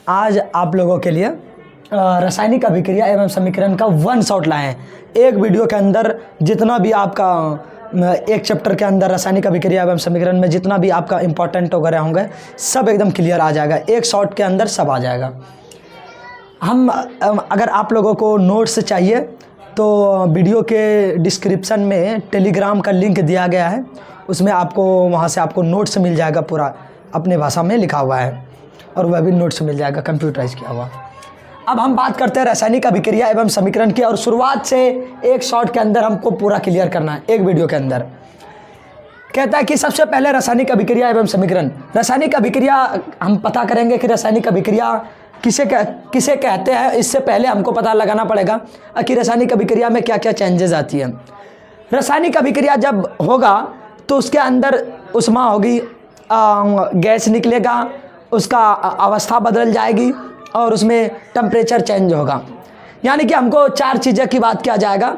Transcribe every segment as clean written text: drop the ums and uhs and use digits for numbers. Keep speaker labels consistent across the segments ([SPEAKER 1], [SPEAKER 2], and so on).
[SPEAKER 1] आज आप लोगों के लिए रासायनिक अभिक्रिया एवं समीकरण का वन शॉट लाए हैं। एक वीडियो के अंदर जितना भी आपका एक चैप्टर के अंदर रासायनिक अभिक्रिया एवं समीकरण में जितना भी आपका इंपॉर्टेंट वगैरह होंगे सब एकदम क्लियर आ जाएगा। एक शॉट के अंदर सब आ जाएगा। हम अगर आप लोगों को नोट्स चाहिए तो वीडियो के डिस्क्रिप्शन में टेलीग्राम का लिंक दिया गया है, उसमें आपको वहाँ से आपको नोट्स मिल जाएगा, पूरा अपने भाषा में लिखा हुआ है और वह भी नोट्स मिल जाएगा कंप्यूटराइज किया हुआ। अब हम बात करते हैं रासायनिक अभिक्रिया एवं समीकरण की, और शुरुआत से एक शॉट के अंदर हमको पूरा क्लियर करना है। एक वीडियो के अंदर कहता है कि सबसे पहले रासायनिक अभिक्रिया एवं समीकरण। रासायनिक अभिक्रिया हम पता करेंगे कि रासायनिक अभिक्रिया किसे कहते हैं। इससे पहले हमको पता लगाना पड़ेगा कि रासायनिक अभिक्रिया में क्या क्या चेंजेस आती हैं। रासायनिक अभिक्रिया जब होगा तो उसके अंदर ऊष्मा होगी, गैस निकलेगा, उसका अवस्था बदल जाएगी और उसमें टेम्परेचर चेंज होगा। यानी कि हमको चार चीज़ें की बात किया जाएगा।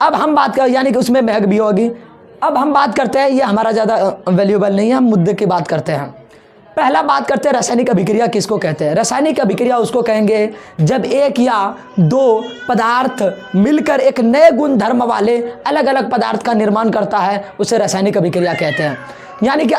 [SPEAKER 1] अब हम बात कर यानी कि उसमें महक भी होगी। अब हम बात करते हैं, ये हमारा ज़्यादा वैल्यूएबल नहीं है, हम मुद्दे की बात करते हैं। पहला बात करते हैं रासायनिक अभिक्रिया किसको कहते हैं। रासायनिक अभिक्रिया उसको कहेंगे जब एक या दो पदार्थ मिलकर एक नए गुण धर्म वाले अलग अलग पदार्थ का निर्माण करता है, उसे रासायनिक अभिक्रिया कहते हैं। यानी कि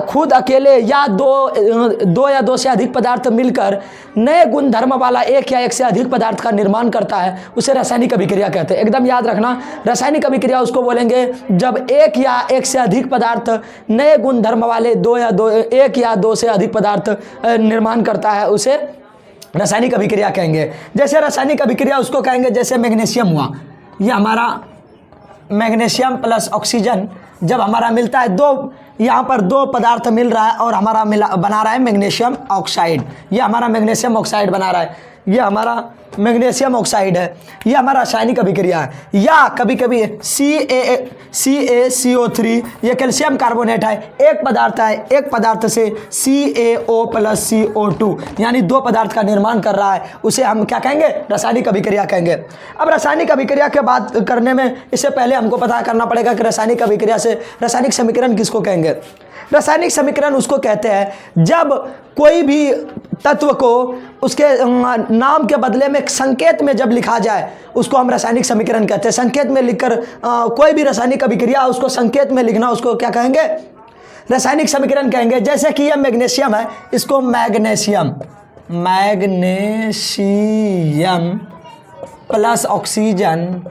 [SPEAKER 1] खुद अकेले या दो या दो से अधिक पदार्थ मिलकर नए गुण धर्म वाला एक या एक से अधिक पदार्थ का निर्माण करता है, उसे रासायनिक अभिक्रिया कहते हैं। एकदम याद रखना, रासायनिक अभिक्रिया उसको बोलेंगे जब एक या एक से अधिक पदार्थ नए गुण धर्म वाले एक या दो से अधिक पदार्थ निर्माण करता है, उसे रासायनिक अभिक्रिया कहेंगे। जैसे रासायनिक अभिक्रिया उसको कहेंगे, जैसे मैग्नीशियम हुआ, ये हमारा मैग्नीशियम प्लस ऑक्सीजन जब हमारा मिलता है, यहाँ पर दो पदार्थ मिल रहा है और हमारा बना रहा है मैग्नीशियम ऑक्साइड। ये हमारा मैग्नीशियम ऑक्साइड बना रहा है, ये हमारा मैग्नीशियम ऑक्साइड है, ये हमारा रासायनिक अभिक्रिया है। या कभी कभी CaCO3 ये कैल्शियम कार्बोनेट है, एक पदार्थ है, एक पदार्थ से CaO प्लस CO2 यानी दो पदार्थ का निर्माण कर रहा है, उसे हम क्या कहेंगे, रासायनिक अभिक्रिया कहेंगे। अब रासायनिक अभिक्रिया के बात करने में इससे पहले हमको पता करना पड़ेगा कि रासायनिक अभिक्रिया से रासायनिक समीकरण किसको कहेंगे। रासायनिक समीकरण उसको कहते हैं जब कोई भी तत्व को उसके नाम के बदले में संकेत में जब लिखा जाए, उसको हम रासायनिक समीकरण कहते हैं। संकेत में लिखकर कोई भी रासायनिक अभिक्रिया उसको संकेत में लिखना, उसको क्या कहेंगे, रासायनिक समीकरण कहेंगे। जैसे कि यह मैग्नीशियम है, इसको मैग्नीशियम प्लस ऑक्सीजन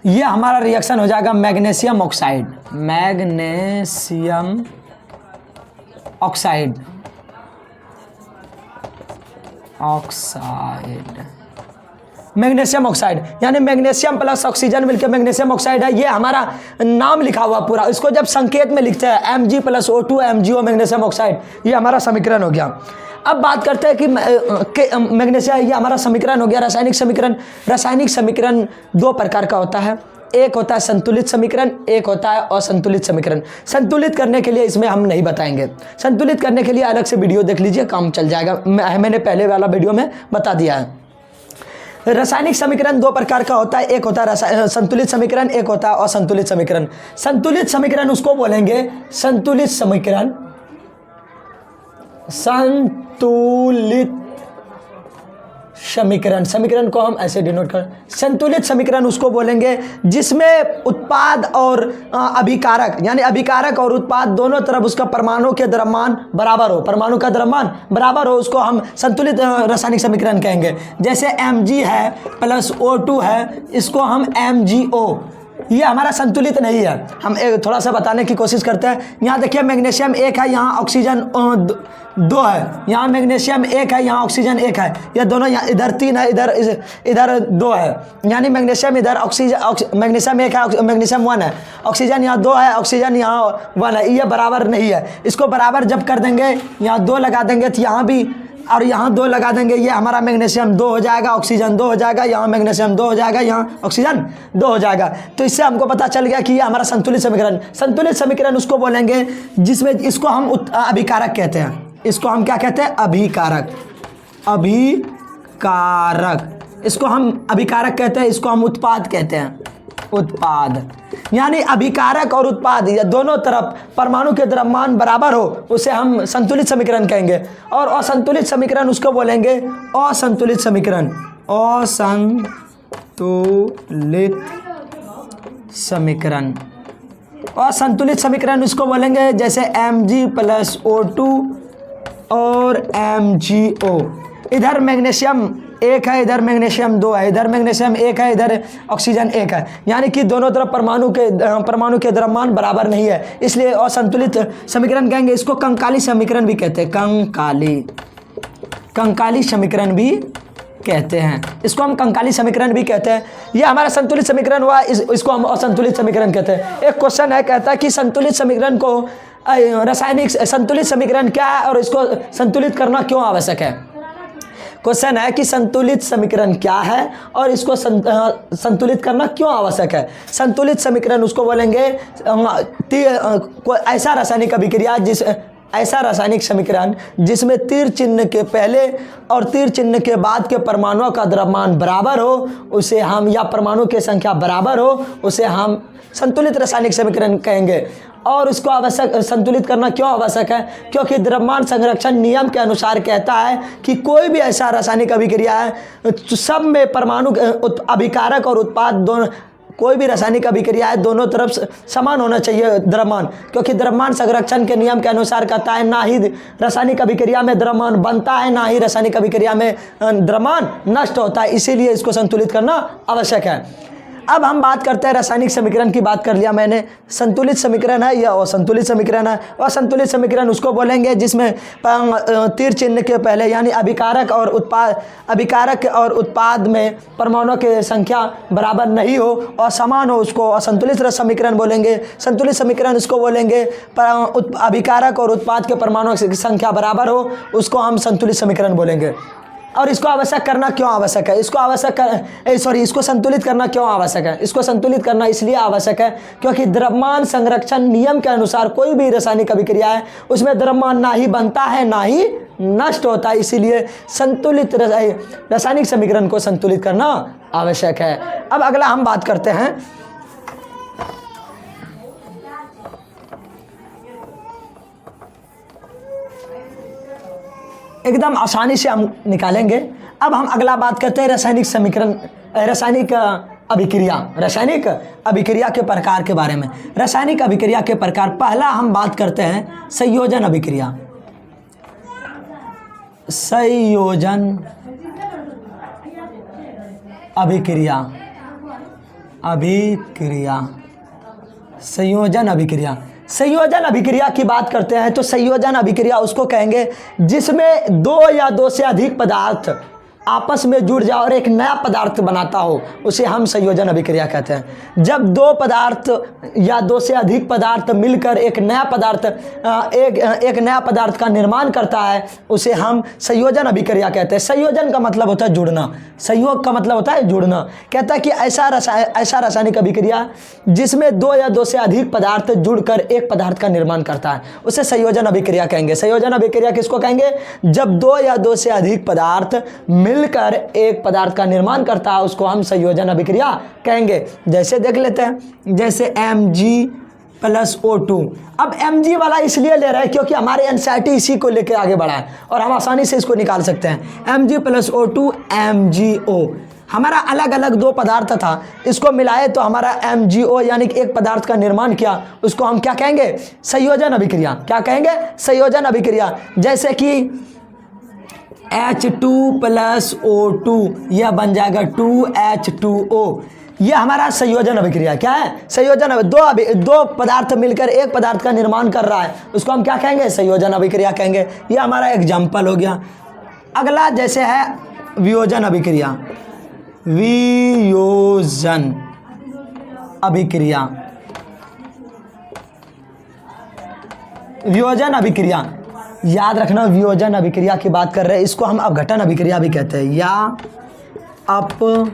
[SPEAKER 1] ये हमारा रिएक्शन हो जाएगा मैग्नीशियम ऑक्साइड। मैग्नीशियम ऑक्साइड यानी मैग्नीशियम प्लस ऑक्सीजन मिलकर मैग्नीशियम ऑक्साइड है। ये हमारा नाम लिखा हुआ पूरा, इसको जब संकेत में लिखते हैं Mg plus O2 MgO magnesium oxide, ये हमारा समीकरण हो गया। अब बात करते हैं कि मैग्नीशियम, ये हमारा समीकरण हो गया रासायनिक समीकरण। रासायनिक समीकरण दो प्रकार का होता है, एक होता है संतुलित समीकरण, एक होता है असंतुलित समीकरण। संतुलित करने के लिए इसमें हम नहीं बताएंगे, संतुलित करने के लिए अलग से वीडियो देख लीजिए, काम चल जाएगा, मैंने पहले वाला वीडियो में बता दिया है। रासायनिक समीकरण दो प्रकार का होता है, एक होता है संतुलित समीकरण, एक होता है असंतुलित समीकरण। संतुलित समीकरण उसको बोलेंगे संतुलित समीकरण को हम ऐसे डिनोट कर, संतुलित समीकरण उसको बोलेंगे जिसमें उत्पाद और अभिकारक यानी अभिकारक और उत्पाद दोनों तरफ उसका परमाणु के द्रव्यमान बराबर हो, परमाणु का द्रव्यमान बराबर हो, उसको हम संतुलित रासायनिक समीकरण कहेंगे। जैसे Mg है प्लस O2 है, इसको हम MgO, ये हमारा संतुलित नहीं है। हम एक थोड़ा सा बताने की कोशिश करते हैं। यहाँ देखिए मैग्नीशियम एक है, यहाँ ऑक्सीजन दो है, यहाँ मैग्नीशियम एक है, यहाँ ऑक्सीजन एक है, ये दोनों यहाँ इधर तीन है, इधर दो है, यानी मैग्नीशियम इधर मैग्नीशियम एक है, मैग्नीशियम 1 है, ऑक्सीजन यहाँ 2 है, ऑक्सीजन यहाँ 1 है, ये बराबर नहीं है। इसको बराबर जब कर देंगे, यहाँ 2 लगा देंगे तो यहाँ भी, और यहाँ 2 लगा देंगे, ये हमारा मैग्नीशियम 2 हो जाएगा, ऑक्सीजन 2 हो जाएगा, यहाँ मैग्नीशियम 2 हो जाएगा, यहाँ ऑक्सीजन 2 हो जाएगा। तो इससे हमको पता चल गया कि ये हमारा संतुलित समीकरण। संतुलित समीकरण उसको बोलेंगे जिसमें इसको हम अभिकारक कहते हैं, इसको हम क्या कहते हैं, अभिकारक। इसको हम अभिकारक कहते हैं, इसको हम उत्पाद कहते हैं, उत्पाद। यानी अभिकारक और उत्पाद या दोनों तरफ परमाणु के द्रव्यमान बराबर हो उसे हम संतुलित समीकरण कहेंगे। और असंतुलित समीकरण उसको बोलेंगे असंतुलित समीकरण। असंतुलित समीकरण, असंतुलित समीकरण उसको बोलेंगे जैसे Mg+O2 और MgO। इधर मैग्नीशियम 1 है, इधर मैग्नीशियम 2 है, इधर मैग्नीशियम 1 है, इधर ऑक्सीजन 1 है, यानी कि दोनों तरफ परमाणु के द्रव्यमान बराबर नहीं है, इसलिए असंतुलित समीकरण कहेंगे। इसको कंकाली समीकरण भी कहते हैं, कंकाली समीकरण भी कहते हैं। इसको हम कंकाली समीकरण भी कहते हैं। ये हमारा संतुलित समीकरण हुआ, इसको हम असंतुलित समीकरण कहते हैं। एक क्वेश्चन है, कहता है कि संतुलित समीकरण को रासायनिक संतुलित समीकरण क्या है और इसको संतुलित करना क्यों आवश्यक है। क्वेश्चन है कि संतुलित समीकरण क्या है और इसको संतुलित करना क्यों आवश्यक है। संतुलित समीकरण उसको बोलेंगे ऐसा रासायनिक अभिक्रिया ऐसा रासायनिक समीकरण जिसमें तीर चिन्ह के पहले और तीर चिन्ह के बाद के परमाणुओं का द्रव्यमान बराबर हो उसे हम, या परमाणु की संख्या बराबर हो उसे हम संतुलित रासायनिक समीकरण कहेंगे। और उसको आवश्यक संतुलित करना क्यों आवश्यक है, क्योंकि द्रव्यमान संरक्षण नियम के अनुसार कहता है कि कोई भी ऐसा रासायनिक अभिक्रिया है सब में परमाणु अभिकारक और उत्पाद दोनों, कोई भी रासायनिक अभिक्रिया है दोनों तरफ समान होना चाहिए द्रव्यमान, क्योंकि द्रव्यमान संरक्षण के नियम के अनुसार कहता है ना ही रासायनिक अभिक्रिया में द्रव्यमान बनता है ना ही रासायनिक अभिक्रिया में द्रव्यमान नष्ट होता है, इसीलिए इसको संतुलित करना आवश्यक है। अब हम बात करते हैं रासायनिक समीकरण की। बात कर लिया मैंने, संतुलित समीकरण है या असंतुलित समीकरण है। असंतुलित समीकरण उसको बोलेंगे जिसमें तीर चिन्ह के पहले यानी अभिकारक और उत्पाद में परमाणुओं की संख्या बराबर नहीं हो और समान हो, उसको असंतुलित समीकरण बोलेंगे। संतुलित समीकरण उसको बोलेंगे अभिकारक और उत्पाद के परमाणुओं की संख्या बराबर हो, उसको हम संतुलित समीकरण बोलेंगे। और इसको आवश्यक करना क्यों आवश्यक है, इसको संतुलित करना क्यों आवश्यक है। इसको संतुलित करना इसलिए आवश्यक है क्योंकि द्रव्यमान संरक्षण नियम के अनुसार कोई भी रासायनिक अभिक्रिया है उसमें द्रव्यमान ना ही बनता है ना ही नष्ट होता है, इसीलिए संतुलित रासायनिक समीकरण को संतुलित करना आवश्यक है। अब अगला हम बात करते हैं एकदम आसानी से हम निकालेंगे। अब हम अगला बात करते हैं रासायनिक अभिक्रिया के प्रकार के बारे में। रासायनिक अभिक्रिया के प्रकार, पहला हम बात करते हैं संयोजन अभिक्रिया। संयोजन अभिक्रिया की बात करते हैं तो संयोजन अभिक्रिया उसको कहेंगे जिसमें दो या दो से अधिक पदार्थ आपस में जुड़ जाए और एक नया पदार्थ बनाता हो, उसे हम संयोजन अभिक्रिया कहते हैं। जब दो पदार्थ या दो से अधिक पदार्थ मिलकर एक नया पदार्थ का निर्माण करता है, उसे हम संयोजन अभिक्रिया कहते हैं। संयोजन का मतलब होता है जुड़ना, संयोग का मतलब होता है जुड़ना। कहता है कि ऐसा रासायनिक अभिक्रिया जिसमें दो या दो से अधिक पदार्थ जुड़कर एक पदार्थ का निर्माण करता है, उसे संयोजन अभिक्रिया कहेंगे। संयोजन अभिक्रिया किसको कहेंगे, जब दो या दो से अधिक पदार्थ मिलकर एक पदार्थ का निर्माण करता है उसको हम संयोजन अभिक्रिया कहेंगे। जैसे देख लेते हैं, जैसे Mg+O2। अब Mg वाला इसलिए ले रहे हैं क्योंकि हमारे एनसीईआरटी इसी को लेकर आगे बढ़ा है और हम आसानी से इसको निकाल सकते हैं। Mg+O2 MgO, हमारा अलग अलग दो पदार्थ था, इसको मिलाए तो हमारा MgO यानी कि एक पदार्थ का निर्माण किया, उसको हम क्या कहेंगे, संयोजन अभिक्रिया। क्या कहेंगे, संयोजन अभिक्रिया। जैसे कि H2+O2 यह बन जाएगा 2H2O, यह हमारा संयोजन अभिक्रिया। क्या है, संयोजन। दो पदार्थ मिलकर एक पदार्थ का निर्माण कर रहा है, उसको हम क्या कहेंगे, संयोजन अभिक्रिया कहेंगे। यह हमारा एग्जाम्पल हो गया। अगला जैसे है वियोजन अभिक्रिया। वियोजन अभिक्रिया, याद रखना, वियोजन अभिक्रिया की बात कर रहे हैं। इसको हम अपघटन अभिक्रिया भी कहते हैं या अपघटन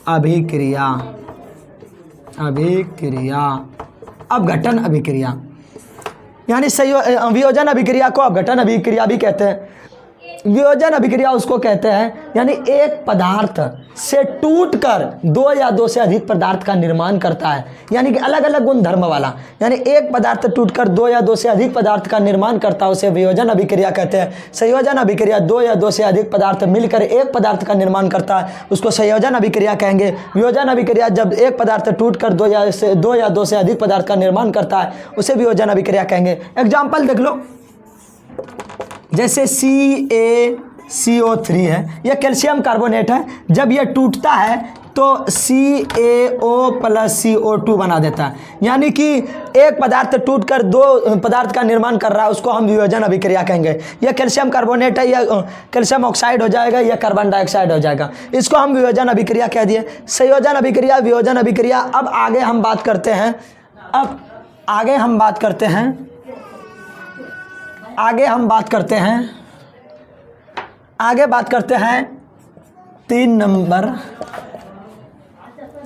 [SPEAKER 1] अभिक्रिया। अपघटन अभिक्रिया यानी वियोजन अभिक्रिया को अपघटन अभिक्रिया भी कहते हैं। वियोजन अभिक्रिया उसको कहते हैं, यानी एक पदार्थ से टूटकर दो या दो से अधिक पदार्थ का निर्माण करता है, यानी कि अलग अलग गुण धर्म वाला, यानी एक पदार्थ टूटकर दो या दो से अधिक पदार्थ का निर्माण करता है, उसे वियोजन अभिक्रिया कहते हैं। संयोजन अभिक्रिया दो या दो से अधिक पदार्थ मिलकर एक पदार्थ का निर्माण करता है, उसको संयोजन अभिक्रिया कहेंगे। वियोजन अभिक्रिया जब एक पदार्थ टूटकर दो या दो से अधिक पदार्थ का निर्माण करता है, उसे वियोजन अभिक्रिया कहेंगे। एग्जाम्पल देख लो, जैसे CaCO3 है, यह कैल्शियम कार्बोनेट है, जब यह टूटता है तो CaO प्लस CO2 बना देता है, यानी कि एक पदार्थ टूटकर दो पदार्थ का निर्माण कर रहा है, उसको हम वियोजन अभिक्रिया कहेंगे। यह कैल्शियम कार्बोनेट है, यह कैल्शियम ऑक्साइड हो जाएगा, यह कार्बन डाइऑक्साइड हो जाएगा, इसको हम वियोजन अभिक्रिया कह दिए। संयोजन अभिक्रिया, वियोजन अभिक्रिया। अब आगे हम बात करते हैं, आगे हम बात करते हैं 3 नंबर,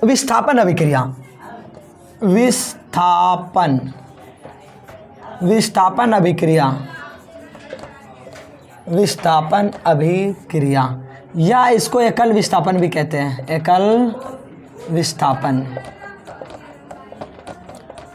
[SPEAKER 1] विस्थापन अभिक्रिया। विस्थापन अभिक्रिया, या इसको एकल विस्थापन भी कहते हैं, एकल विस्थापन,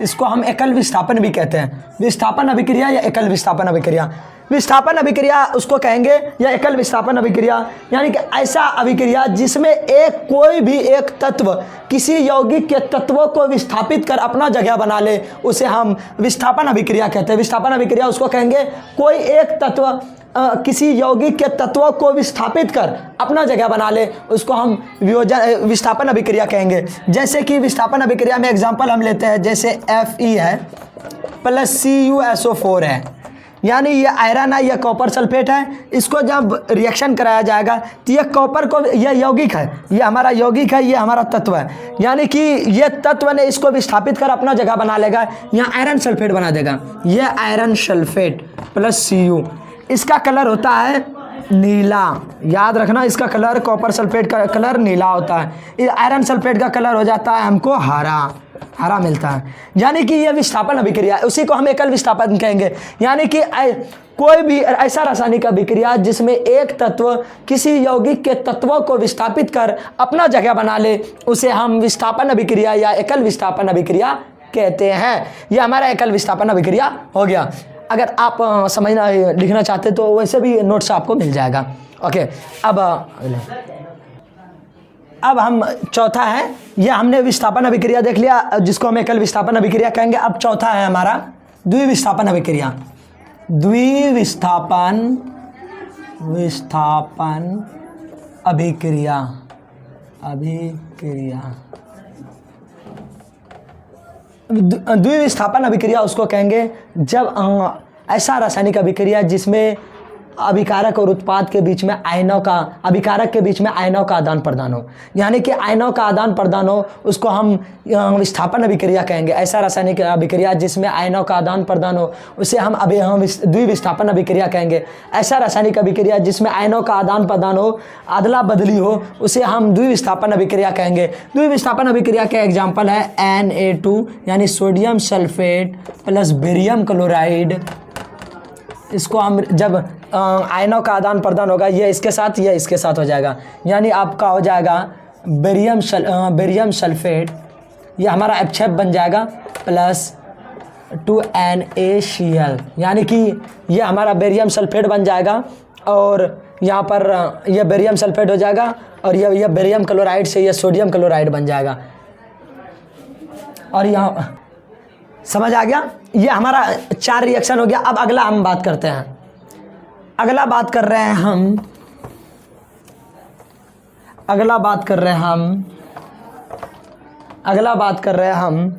[SPEAKER 1] इसको हम एकल विस्थापन भी कहते हैं। विस्थापन अभिक्रिया या एकल विस्थापन अभिक्रिया। विस्थापन अभिक्रिया उसको कहेंगे या एकल विस्थापन अभिक्रिया, यानी कि ऐसा अभिक्रिया जिसमें कोई भी एक तत्व किसी यौगिक के तत्वों को विस्थापित कर अपना जगह बना ले, उसे हम विस्थापन अभिक्रिया कहते हैं। विस्थापन अभिक्रिया उसको कहेंगे कोई एक तत्व किसी यौगिक के तत्वों को विस्थापित कर अपना जगह बना ले, उसको हम विस्थापन अभिक्रिया कहेंगे। जैसे कि विस्थापन अभिक्रिया में एग्जांपल हम लेते हैं, जैसे Fe है प्लस CuSO4 है, यानी ये आयरन है, यह कॉपर सल्फेट है, इसको जब रिएक्शन कराया जाएगा तो यह कॉपर को, यह यौगिक है, यह हमारा यौगिक है, यह हमारा तत्व है, यानी कि यह तत्व ने इसको विस्थापित कर अपना जगह बना लेगा, यहाँ आयरन सल्फेट बना देगा। यह आयरन सल्फेट प्लस Cu, इसका कलर होता है नीला, याद रखना, इसका कलर, कॉपर सल्फेट का कलर नीला होता है, आयरन सल्फेट का कलर हो जाता है हमको हरा मिलता है, यानी कि यह विस्थापन अभिक्रिया, उसी को हम एकल विस्थापन कहेंगे। यानी कि कोई भी ऐसा रासायनिक अभिक्रिया जिसमें एक तत्व किसी यौगिक के तत्वों को विस्थापित कर अपना जगह बना ले, उसे हम विस्थापन अभिक्रिया या एकल विस्थापन अभिक्रिया कहते हैं। यह हमारा एकल विस्थापन अभिक्रिया हो गया। अगर आप समझना लिखना चाहते तो वैसे भी नोट्स आपको मिल जाएगा। ओके, अब हम चौथा है, यह हमने विस्थापन अभिक्रिया देख लिया जिसको हम एकल विस्थापन अभिक्रिया कहेंगे। अब चौथा है हमारा द्विविस्थापन अभिक्रिया। द्विविस्थापन अभिक्रिया द्विविस्थापन अभिक्रिया उसको कहेंगे जब ऐसा रासायनिक अभिक्रिया जिसमें अभिकारक और उत्पाद के बीच में अभिकारक के बीच में आयनों का आदान प्रदान हो, यानी कि आयनों का आदान प्रदान हो, उसको हम विस्थापन अभिक्रिया कहेंगे। ऐसा रासायनिक अभिक्रिया जिसमें आयनों का आदान प्रदान हो, उसे हम द्विविस्थापन अभिक्रिया कहेंगे। ऐसा रासायनिक अभिक्रिया जिसमें आयनों का आदान प्रदान हो, अदला बदली हो, उसे हम द्विविस्थापन अभिक्रिया कहेंगे। द्विविस्थापन अभिक्रिया का एग्जाम्पल है Na2, यानी sodium sulphate plus barium chloride. इसको हम जब आयनों का आदान प्रदान होगा, यह इसके साथ, यह इसके साथ हो जाएगा, यानी आपका हो जाएगा बेरियम सल्फेट, यह हमारा H बन जाएगा प्लस 2NaCl, यानी कि यह हमारा बेरियम सल्फेट बन जाएगा, और यहाँ पर यह बेरियम सल्फेट हो जाएगा, और यह बेरियम क्लोराइड से यह सोडियम क्लोराइड बन जाएगा। और यहाँ समझ आ गया, ये हमारा 4 रिएक्शन हो गया। अब अगला हम बात करते हैं, अगला बात कर रहे हैं हम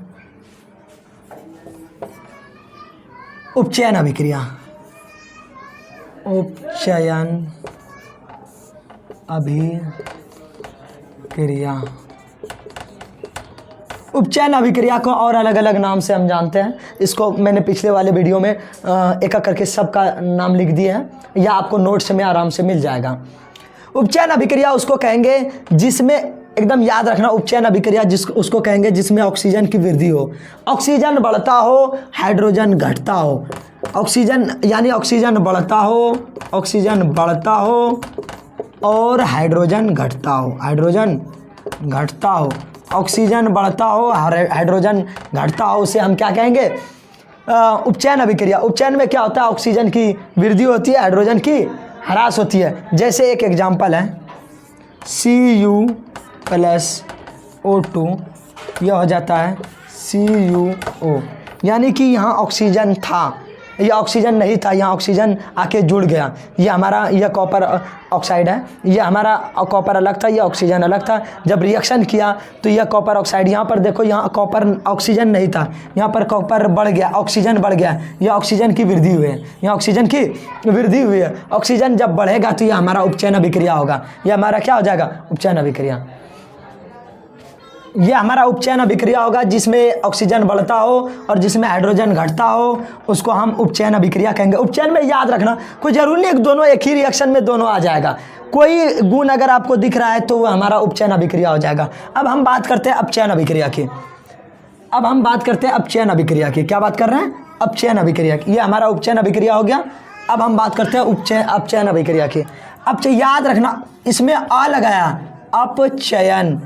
[SPEAKER 1] उपचयन अभिक्रिया। उपचयन अभिक्रिया को और अलग अलग नाम से हम जानते हैं। इसको मैंने पिछले वाले वीडियो में एक एक करके सबका नाम लिख दिए हैं, या आपको नोट्स में आराम से मिल जाएगा। उपचयन अभिक्रिया उसको कहेंगे जिसमें, एकदम याद रखना, उपचयन अभिक्रिया उसको कहेंगे जिसमें ऑक्सीजन की वृद्धि हो, ऑक्सीजन बढ़ता हो, हाइड्रोजन घटता हो। ऑक्सीजन यानी ऑक्सीजन बढ़ता हो, ऑक्सीजन बढ़ता हो और हाइड्रोजन घटता हो, हाइड्रोजन घटता हो, ऑक्सीजन बढ़ता हो, हाइड्रोजन घटता हो, उसे हम क्या कहेंगे? उपचयन अभिक्रिया। उपचयन में क्या होता है? ऑक्सीजन की वृद्धि होती है, हाइड्रोजन की ह्रास होती है। जैसे एक एग्जाम्पल है Cu+O2, यह हो जाता है CuO, यानी कि यहाँ ऑक्सीजन था, यह ऑक्सीजन नहीं था, यहाँ ऑक्सीजन आके जुड़ गया। यह हमारा, यह कॉपर ऑक्साइड है, यह हमारा कॉपर अलग था, यह ऑक्सीजन अलग था। जब रिएक्शन किया तो यह कॉपर ऑक्साइड, यहाँ पर देखो, यहाँ कॉपर ऑक्सीजन नहीं था, यहाँ पर कॉपर बढ़ गया, ऑक्सीजन बढ़ गया, यह ऑक्सीजन की वृद्धि हुई है, यहाँ ऑक्सीजन की वृद्धि हुई है। ऑक्सीजन जब बढ़ेगा तो यह हमारा उपचयन अभिक्रिया होगा, यह हमारा क्या हो जाएगा? उपचयन अभिक्रिया। ये हमारा उपचयन अभिक्रिया होगा जिसमें ऑक्सीजन बढ़ता हो और जिसमें हाइड्रोजन घटता हो, उसको हम उपचयन अभिक्रिया कहेंगे। उपचयन में याद रखना, कोई जरूरी नहीं कि दोनों एक ही रिएक्शन में दोनों आ जाएगा। कोई गुण अगर आपको दिख रहा है तो वो हमारा उपचयन अभिक्रिया हो जाएगा। अब हम बात करते हैं अपचयन अभिक्रिया की। अब हम बात करते हैं अपचयन अभिक्रिया की। क्या बात कर रहे हैं? अपचयन अभिक्रिया की। ये हमारा उपचयन अभिक्रिया हो गया। अब हम बात करते हैं अपचयन अभिक्रिया की। अब याद रखना, इसमें आ लगाया, अपचयन।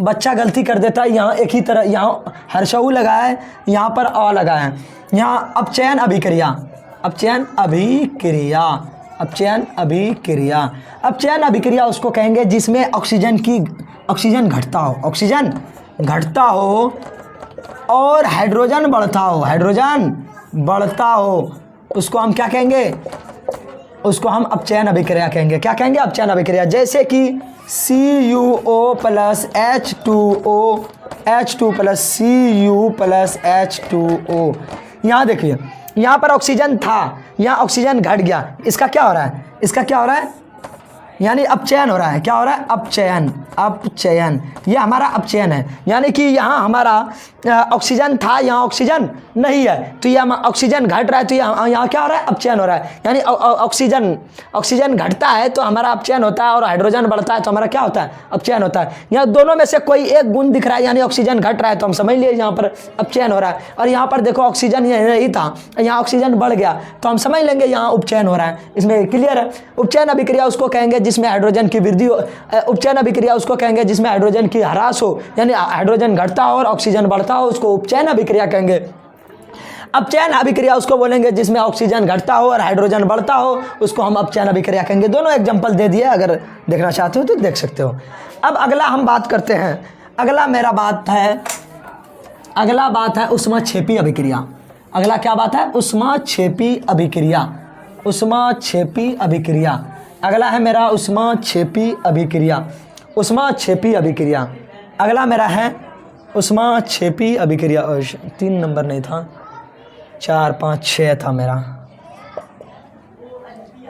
[SPEAKER 1] बच्चा गलती कर देता है, यहाँ एक ही तरह, यहाँ हर्षऊ लगाया है, यहाँ पर अ लगाया है। यहाँ अपचयन अभिक्रिया, अपचयन अभिक्रिया, अपचयन अभिक्रिया। अपचयन अभिक्रिया उसको कहेंगे जिसमें ऑक्सीजन घटता हो, ऑक्सीजन घटता हो और हाइड्रोजन बढ़ता हो, हाइड्रोजन बढ़ता हो, उसको हम क्या कहेंगे? उसको हम अपचयन अभिक्रिया कहेंगे। क्या कहेंगे? अपचयन अभिक्रिया। जैसे कि CuO+H2O, H2+Cu+H2O। यहाँ देखिए, यहाँ पर ऑक्सीजन था, यहाँ ऑक्सीजन घट गया, इसका क्या हो रहा है? इसका क्या हो रहा है? यानी अपचयन हो रहा है। क्या हो रहा है? अपचयन, अपचयन। ये हमारा अपचयन है, यानी कि यहाँ हमारा ऑक्सीजन था, यहाँ ऑक्सीजन नहीं है, तो ये ऑक्सीजन घट रहा है, तो यहाँ क्या हो रहा है? अपचयन हो रहा है। यानी ऑक्सीजन घटता है तो हमारा अपचयन होता है और हाइड्रोजन बढ़ता है तो हमारा क्या होता है? अपचयन होता है। यहाँ दोनों में से कोई एक गुण दिख रहा है, यानी ऑक्सीजन घट रहा है, तो हम समझ लिए यहाँ पर अपचयन हो रहा है। और यहाँ पर देखो ऑक्सीजन नहीं था, यहाँ ऑक्सीजन बढ़ गया, तो हम समझ लेंगे यहाँ उपचयन हो रहा है। इसमें क्लियर है? उपचयन अभिक्रिया उसको कहेंगे जिसमें हाइड्रोजन की वृद्धि हो, उपचयन अभिक्रिया उसको कहेंगे जिसमें हाइड्रोजन की ह्रास हो, यानी हाइड्रोजन घटता हो और ऑक्सीजन बढ़ता हो, उसको उपचयन अभिक्रिया कहेंगे। अपचयन अभिक्रिया उसको बोलेंगे जिसमें ऑक्सीजन घटता हो और हाइड्रोजन बढ़ता हो, उसको हम अपचयन अभिक्रिया कहेंगे। दोनों एग्जांपल दे दिए, अगर देखना चाहते हो तो देख सकते हो। अब अगला हम बात करते हैं, अगला बात है ऊष्माक्षेपी अभिक्रिया। अगला क्या बात है? ऊष्माक्षेपी अभिक्रिया, ऊष्माक्षेपी अभिक्रिया। अगला है मेरा ऊष्माक्षेपी अभिक्रिया, ऊष्माक्षेपी अभिक्रिया। अगला मेरा है ऊष्माक्षेपी अभिक्रिया। 3 नंबर नहीं था, 4 5 6 था मेरा,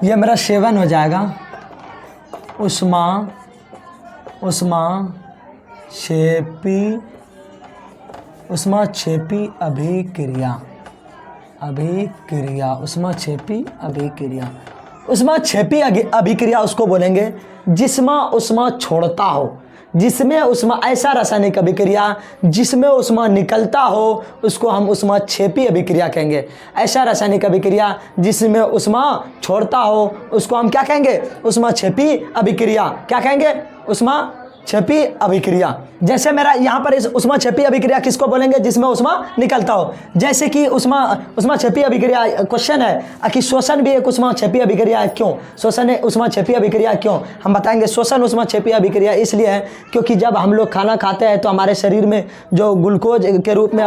[SPEAKER 1] ये मेरा 7 हो जाएगा। ऊष्माक्षेपी अभिक्रिया, ऊष्माक्षेपी अभिक्रिया। ऊष्माक्षेपी अभिक्रिया उसको बोलेंगे जिसमें ऊष्मा छोड़ता हो, जिसमें ऊष्मा, ऐसा रासायनिक अभिक्रिया जिसमें ऊष्मा निकलता हो, उसको हम ऊष्माक्षेपी अभिक्रिया कहेंगे। ऐसा रासायनिक अभिक्रिया जिसमें ऊष्मा छोड़ता हो, उसको हम क्या कहेंगे? ऊष्माक्षेपी अभिक्रिया। क्या कहेंगे? ऊष्माक्षेपी अभिक्रिया। जैसे मेरा यहाँ पर इस ऊष्माक्षेपी अभिक्रिया किसको बोलेंगे? जिसमें ऊष्मा निकलता हो। जैसे कि ऊष्माक्षेपी अभिक्रिया, क्वेश्चन है कि श्वसन भी एक ऊष्माक्षेपी अभिक्रिया है। क्यों श्वसन है ऊष्माक्षेपी अभिक्रिया? क्यों? हम बताएंगे। श्वसन ऊष्माक्षेपी अभिक्रिया इसलिए है क्योंकि जब हम लोग खाना खाते हैं तो हमारे शरीर में जो ग्लूकोज के रूप में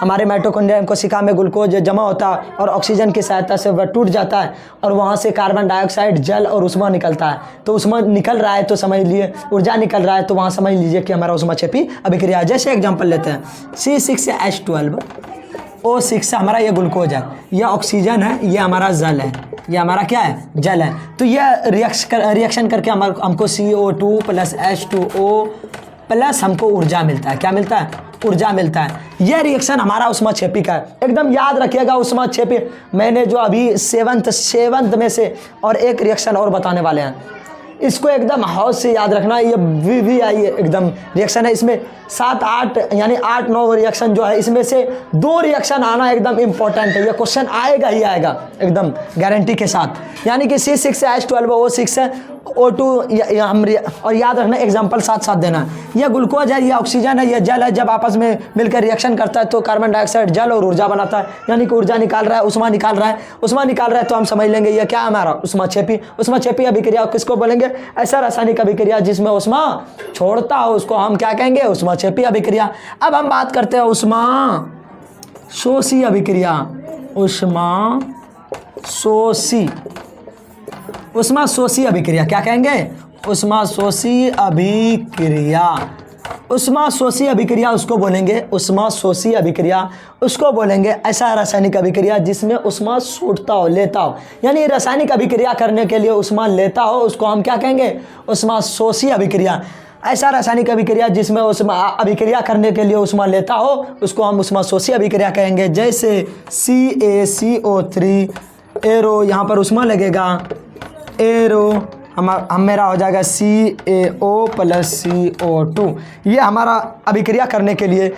[SPEAKER 1] हमारे माइटोकॉन्ड्रिया कोशिका में ग्लूकोज जमा होता है और ऑक्सीजन की सहायता से वह टूट जाता है और वहाँ से कार्बन डाइऑक्साइड, जल और ऊष्मा निकलता है। तो ऊष्मा निकल रहा है तो समझ लिए, ऊर्जा निकल रहा है तो वहाँ समझ लीजिए कि हमारा ऊष्माक्षेपी अभिक्रिया। जैसे एग्जांपल लेते हैं C6H12O6 हमारा ये ग्लूकोज है, यह ऑक्सीजन है, ये हमारा जल है, ये हमारा क्या है? जल है। तो यह रिएक्शन करके हमको CO2+H2O प्लस हमको ऊर्जा मिलता है। क्या मिलता है? ऊर्जा मिलता है। यह रिएक्शन हमारा ऊष्माक्षेपी का है। एकदम याद रखिएगा ऊष्माक्षेपी। मैंने जो अभी 7th में से और एक रिएक्शन और बताने वाले हैं, इसको एकदम हौस से याद रखना। ये VVI एकदम रिएक्शन है, इसमें 7-8 यानी 8-9 रिएक्शन जो है, इसमें से 2 रिएक्शन आना एकदम इंपॉर्टेंट है। ये क्वेश्चन आएगा ही आएगा एकदम गारंटी के साथ। यानी कि C6H12O6 है, O2 और याद रखना एग्जाम्पल साथ साथ देना। यह ग्लूकोज है, यह ऑक्सीजन है, यह जल है। जब आपस में मिलकर रिएक्शन करता है तो कार्बन डाइऑक्साइड जल और ऊर्जा बनाता है, यानी कि ऊर्जा निकाल रहा है, उष्मा निकाल रहा है। उष्मा निकाल रहा है तो हम समझ लेंगे यह क्या हमारा उष्माक्षेपी। उष्माक्षेपी अभिक्रिया किसको बोलेंगे? ऐसा रासायनिक अभिक्रिया जिसमें उष्मा छोड़ता हो उसको हम क्या कहेंगे? उष्माक्षेपी अभिक्रिया। अब हम बात करते हैं उष्मा शोषी अभिक्रिया। उष्मा शोषी अभिक्रिया क्या कहेंगे? उष्मा शोषी अभिक्रिया। उष्मा शोषी अभिक्रिया उसको बोलेंगे, उष्मा शोषी अभिक्रिया उसको बोलेंगे ऐसा रासायनिक अभिक्रिया जिसमें उष्मा छोड़ता हो, लेता हो। यानी रासायनिक अभिक्रिया करने के लिए उष्मा लेता हो उसको हम क्या कहेंगे? उष्मा शोषी अभिक्रिया। ऐसा रासायनिक अभिक्रिया जिसमें उष्मा अभिक्रिया करने के लिए उष्मा लेता हो उसको हम उष्मा शोषी अभिक्रिया कहेंगे। जैसे CaCO3 एरो, यहाँ पर उष्मा लगेगा, एरो हम मेरा हो जाएगा CaO + CO2। ये हमारा अभिक्रिया करने के लिए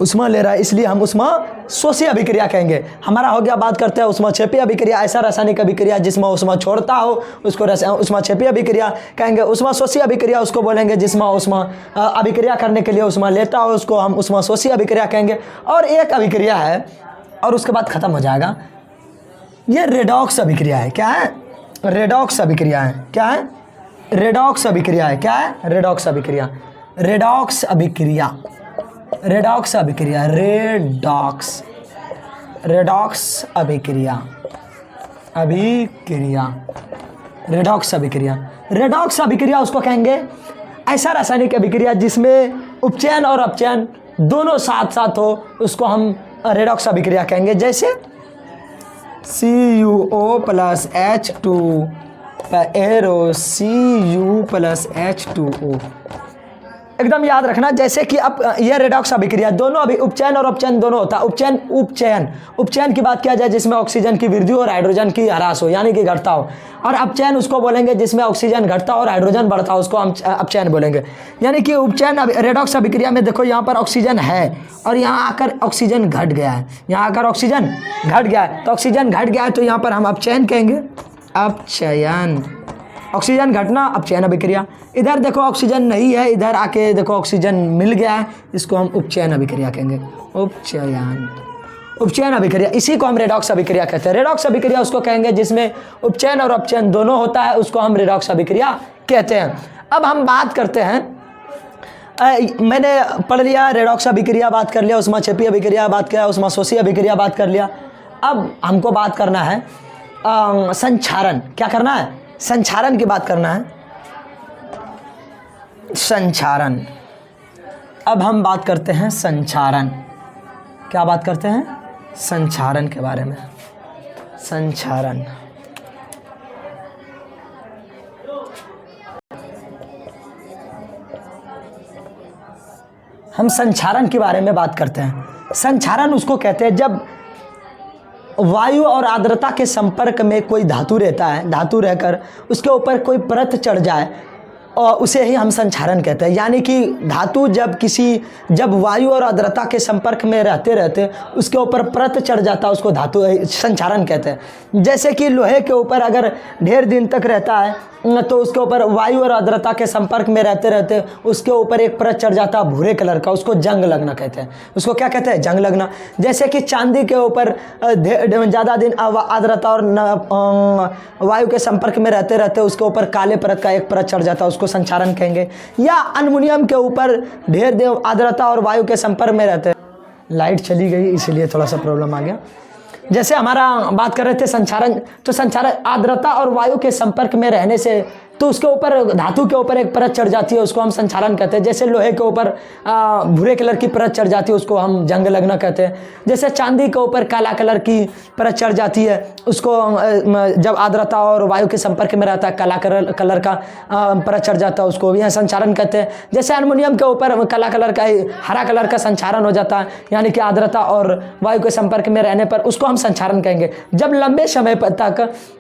[SPEAKER 1] उष्मा ले रहा है, इसलिए हम उष्मा शोषी अभिक्रिया कहेंगे। हमारा हो गया। बात करते हैं उष्माक्षेपी अभिक्रिया। ऐसा रासायनिक अभिक्रिया जिसमें उष्मा छोड़ता हो उसको उष्माक्षेपी अभिक्रिया कहेंगे। उष्मा शोषी अभिक्रिया उसको बोलेंगे जिसमें उष्मा अभिक्रिया करने के लिए उष्मा लेता हो उसको हम उष्मा शोषी अभिक्रिया कहेंगे। और एक अभिक्रिया है और उसके बाद खत्म हो जाएगा, ये रेडॉक्स अभिक्रिया है। क्या है? रेडॉक्स अभिक्रिया है। क्या है? रेडॉक्स अभिक्रिया है। क्या है? रेडॉक्स अभिक्रिया। रेडॉक्स अभिक्रिया, रेडॉक्स अभिक्रिया, रेडॉक्स अभिक्रिया, रेडॉक्स अभिक्रिया। रेडॉक्स अभिक्रिया उसको कहेंगे ऐसा रासायनिक अभिक्रिया जिसमें उपचयन और अपचयन दोनों साथ साथ हो उसको हम रेडॉक्स अभिक्रिया कहेंगे। जैसे CuO + H2 arrow Cu + H2O। एकदम याद रखना। जैसे कि अब यह रेडॉक्स अभिक्रिया दोनों अभी उपचयन और अपचयन दोनों होता है। उपचयन की बात किया जाए जिसमें ऑक्सीजन की वृद्धि और हाइड्रोजन की ह्रास हो यानी कि घटता हो। और अपचयन उसको बोलेंगे जिसमें ऑक्सीजन घटता हो और हाइड्रोजन बढ़ता हो, उसको हम अपचयन बोलेंगे। यानी कि उपचयन रेडॉक्स अभिक्रिया में देखो यहाँ पर ऑक्सीजन है और यहाँ आकर ऑक्सीजन घट गया है, यहाँ आकर ऑक्सीजन घट गया है। तो ऑक्सीजन घट गया है तो यहाँ पर हम अपचयन कहेंगे। अपचयन, ऑक्सीजन घटना, अपचयन अभिक्रिया। इधर देखो ऑक्सीजन नहीं है, इधर आके देखो ऑक्सीजन मिल गया है, इसको हम उपचयन अभिक्रिया कहेंगे। उपचयन अभिक्रिया, इसी को हम रेडॉक्स अभिक्रिया कहते हैं। रेडॉक्स अभिक्रिया उसको कहेंगे जिसमें उपचयन और अपचयन दोनों होता है, उसको हम रेडॉक्स अभिक्रिया कहते हैं। अब हम बात करते हैं, मैंने पढ़ लिया रेडॉक्स अभिक्रिया, बात कर लिया उष्माक्षेपी अभिक्रिया, बात किया उष्मा शोषी अभिक्रिया, बात कर लिया। अब हमको बात करना है संक्षारण। क्या करना है? संक्षारण की बात करना है। संक्षारण, अब हम बात करते हैं संक्षारण। क्या बात करते हैं? संक्षारण के बारे में। संक्षारण, हम संक्षारण के बारे में बात करते हैं। संक्षारण उसको कहते हैं जब वायु और आर्द्रता के संपर्क में कोई धातु रहता है, धातु रहकर उसके ऊपर कोई परत चढ़ जाए और उसे ही हम संक्षारण कहते हैं। यानी कि धातु जब वायु और आर्द्रता के संपर्क में रहते उसके ऊपर परत चढ़ जाता है उसको धातु संक्षारण कहते हैं। जैसे कि लोहे के ऊपर अगर ढेर दिन तक रहता है तो उसके ऊपर वायु और आर्द्रता के संपर्क में रहते उसके ऊपर एक परत चढ़ जाता है भूरे कलर का, उसको जंग लगना कहते हैं। उसको क्या कहते हैं? जंग लगना। जैसे कि चांदी के ऊपर ज़्यादा दिन आर्द्रता और वायु के संपर्क में रहते उसके ऊपर काले परत का एक परत चढ़ जाता है, उसको संक्षारण कहेंगे। या अल्मुनियम के ऊपर ढेर दिन आर्द्रता और वायु के संपर्क में रहते। लाइट चली गई इसलिए थोड़ा सा प्रॉब्लम आ गया। जैसे हमारा बात कर रहे थे संक्षारण, तो संक्षारण आर्द्रता और वायु के संपर्क में रहने से तो उसके ऊपर धातु के ऊपर एक परत चढ़ जाती है, उसको हम संक्षारण कहते हैं। जैसे लोहे के ऊपर भूरे कलर की परत चढ़ जाती है, उसको हम जंग लगना कहते हैं। जैसे चांदी के ऊपर काला कलर की परत चढ़ जाती है, उसको जब आर्द्रता और वायु के संपर्क में रहता है काला कलर का परत चढ़ जाता है, उसको भी संक्षारण कहते हैं। जैसे एल्युमिनियम के ऊपर काला कलर का हरा कलर का संक्षारण हो जाता है, यानी कि आर्द्रता और वायु के संपर्क में रहने पर उसको हम संक्षारण कहेंगे। जब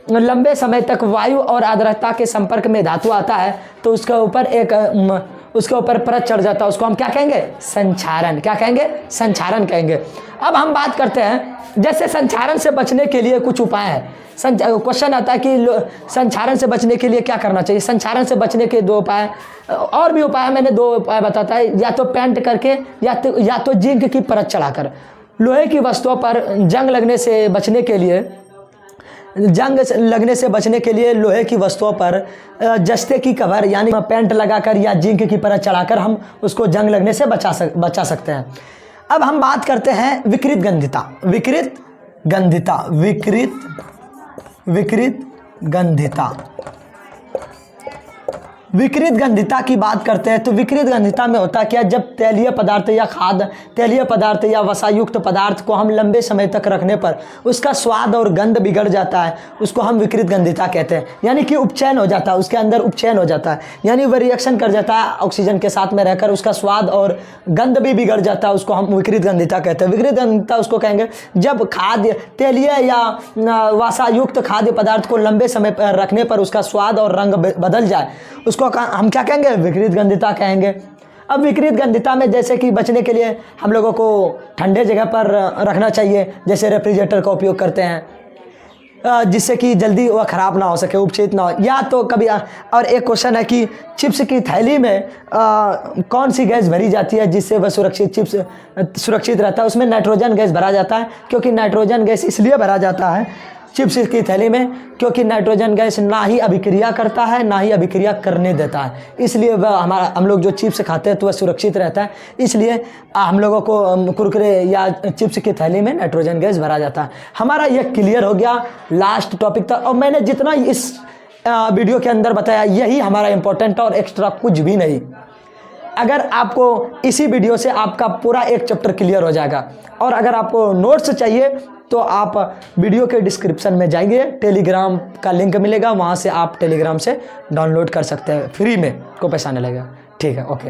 [SPEAKER 1] लंबे समय तक वायु और आर्द्रता के संपर्क नाक में धातु आता है तो उसके ऊपर उसके ऊपर परत चढ़ जाता है, उसको हम क्या कहेंगे? संक्षारण। क्या कहेंगे? संक्षारण कहेंगे। अब हम बात करते हैं जैसे संक्षारण से बचने के लिए कुछ उपाय है। क्वेश्चन आता है कि संक्षारण से बचने के लिए क्या करना चाहिए? संक्षारण से बचने के 2 उपाय, और भी उपाय मैंने 2 उपाय बताता है, या तो पेंट करके या तो जिंक की परत चढ़ाकर। लोहे की वस्तुओं पर जंग लगने से बचने के लिए लोहे की वस्तुओं पर जस्ते की कवर यानी पेंट लगाकर या जिंक की परत चढ़ाकर हम उसको जंग लगने से बचा सकते हैं। अब हम बात करते हैं विकृत गंधिता। विकृत गंधिता की बात करते हैं तो विकृत गंधिता में होता क्या? जब तेलीय पदार्थ या वसायुक्त पदार्थ को हम लंबे समय तक रखने पर उसका स्वाद और गंध बिगड़ जाता है, उसको हम विकृत गंधिता कहते हैं। यानी कि उपचयन हो जाता है, उसके अंदर उपचयन हो जाता है, यानी वह रिएक्शन कर जाता है ऑक्सीजन के साथ में रहकर, उसका स्वाद और गंध भी बिगड़ जाता है, उसको हम विकृत गंधिता कहते हैं। विकृत गंधिता उसको कहेंगे जब तेलीय या वसायुक्त खाद्य पदार्थ को लंबे समय पर रखने पर उसका स्वाद और रंग बदल जाए, उसको हम क्या कहेंगे? विकृत गंधिता कहेंगे। अब विकृत गंधिता में जैसे कि बचने के लिए हम लोगों को ठंडे जगह पर रखना चाहिए, जैसे रेफ्रिजरेटर का उपयोग करते हैं, जिससे कि जल्दी वह ख़राब ना हो सके, उपचित ना हो। या तो कभी और एक क्वेश्चन है कि चिप्स की थैली में कौन सी गैस भरी जाती है जिससे वह चिप्स सुरक्षित रहता है? उसमें नाइट्रोजन गैस भरा जाता है, क्योंकि नाइट्रोजन गैस इसलिए भरा जाता है चिप्स की थैली में क्योंकि नाइट्रोजन गैस ना ही अभिक्रिया करता है ना ही अभिक्रिया करने देता है, इसलिए वह हम लोग जो चिप्स खाते हैं तो वह सुरक्षित रहता है। इसलिए हम लोगों को कुरकुरे या चिप्स की थैली में नाइट्रोजन गैस भरा जाता है। हमारा यह क्लियर हो गया, लास्ट टॉपिक था। और मैंने जितना इस वीडियो के अंदर बताया यही हमारा इंपॉर्टेंट और एक्स्ट्रा कुछ भी नहीं। अगर आपको इसी वीडियो से आपका पूरा एक चैप्टर क्लियर हो जाएगा। और अगर आपको नोट्स चाहिए तो आप वीडियो के डिस्क्रिप्शन में जाएंगे, टेलीग्राम का लिंक मिलेगा, वहाँ से आप टेलीग्राम से डाउनलोड कर सकते हैं, फ्री में, कोई पैसा नहीं लगेगा। ठीक है, ओके।